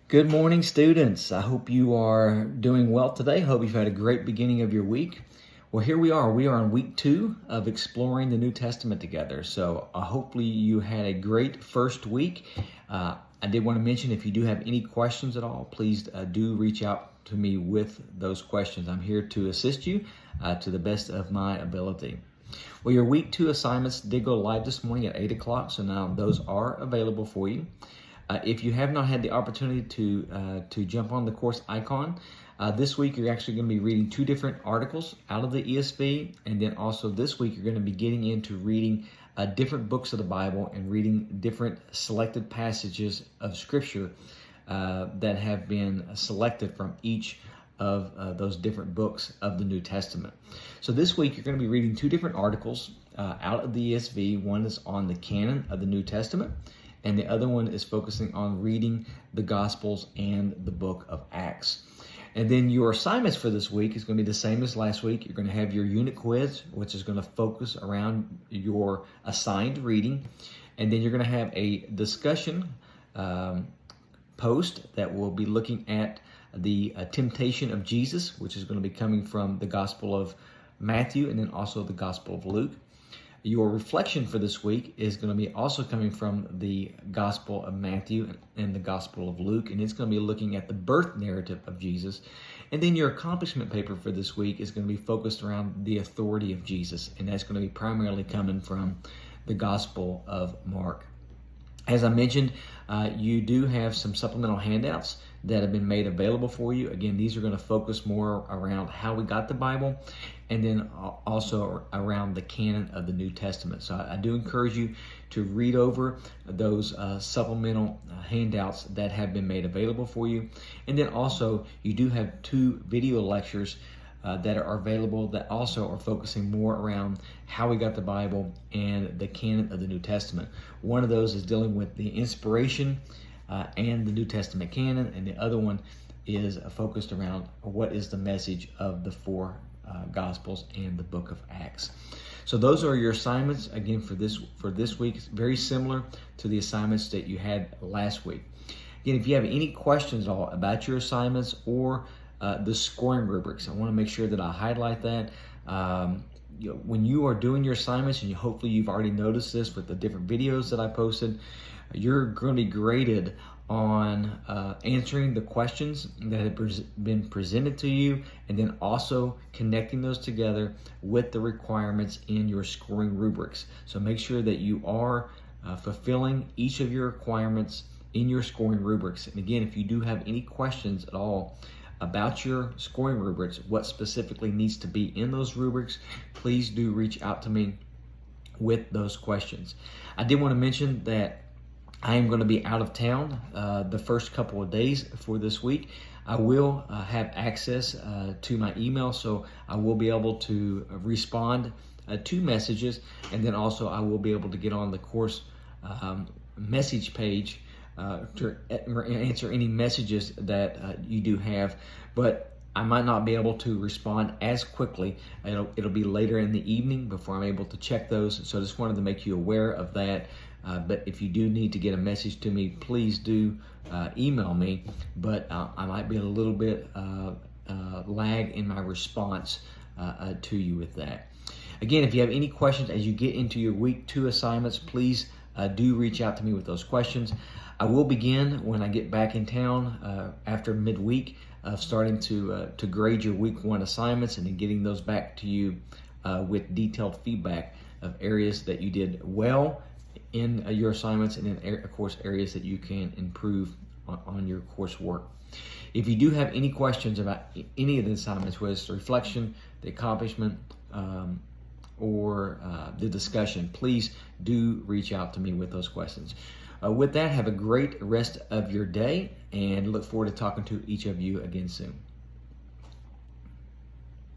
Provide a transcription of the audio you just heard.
Good morning, students. I hope you are doing well today. Hope you've had a great beginning of your week. Well, here we are. We are on week 2 of exploring the New Testament together. So hopefully you had a great first week. I did want to mention, if you do have any questions at all, please do reach out to me with those questions. I'm here to assist you to the best of my ability. Well, your week 2 assignments did go live this morning at 8 o'clock, so now those are available for you. If you have not had the opportunity to jump on the course icon, this week you're actually going to be reading 2 different articles out of the ESV, and then also this week you're going to be getting into reading different books of the Bible and reading different selected passages of Scripture that have been selected from each of those different books of the New Testament. So this week you're going to be reading 2 different articles out of the ESV. One is on the canon of the New Testament, and the other one is focusing on reading the Gospels and the book of Acts. And then your assignments for this week is going to be the same as last week. You're going to have your unit quiz, which is going to focus around your assigned reading. And then you're going to have a discussion post that will be looking at the temptation of Jesus, which is going to be coming from the Gospel of Matthew and then also the Gospel of Luke. Your reflection for this week is going to be also coming from the Gospel of Matthew and the Gospel of Luke, and it's going to be looking at the birth narrative of Jesus. And then your accomplishment paper for this week is going to be focused around the authority of Jesus, and that's going to be primarily coming from the Gospel of Mark. As I mentioned, you do have some supplemental handouts that have been made available for you. Again, these are going to focus more around how we got the Bible and then also around the canon of the New Testament. So I do encourage you to read over those supplemental handouts that have been made available for you. And then also you do have 2 video lectures that are available that also are focusing more around how we got the Bible and the canon of the New Testament. One of those is dealing with the inspiration and the New Testament canon, and the other one is focused around what is the message of the 4 Gospels and the book of Acts. So those are your assignments again for this week. It's very similar to the assignments that you had last week. Again, if you have any questions at all about your assignments or the scoring rubrics, I want to make sure that I highlight that. When you are doing your assignments, and hopefully you've already noticed this with the different videos that I posted, you're going to be graded on answering the questions that have been presented to you, and then also connecting those together with the requirements in your scoring rubrics. So make sure that you are fulfilling each of your requirements in your scoring rubrics. And again, if you do have any questions at all about your scoring rubrics, what specifically needs to be in those rubrics, please do reach out to me with those questions. I did want to mention that I am going to be out of town the first couple of days for this week. I will have access to my email, so I will be able to respond to messages, and then also I will be able to get on the course message page to answer any messages that you do have, but I might not be able to respond as quickly. It'll be later in the evening before I'm able to check those, so I just wanted to make you aware of that. But if you do need to get a message to me, please do email me, but I might be a little bit lag in my response to you with that. Again, if you have any questions as you get into your week 2 assignments, please do reach out to me with those questions. I will begin when I get back in town after midweek of starting to grade your week 1 assignments and then getting those back to you with detailed feedback of areas that you did well in your assignments, and then of course areas that you can improve on your coursework. If you do have any questions about any of the assignments, whether it's the reflection, the accomplishment, or the discussion, please do reach out to me with those questions. With that, have a great rest of your day, and look forward to talking to each of you again soon.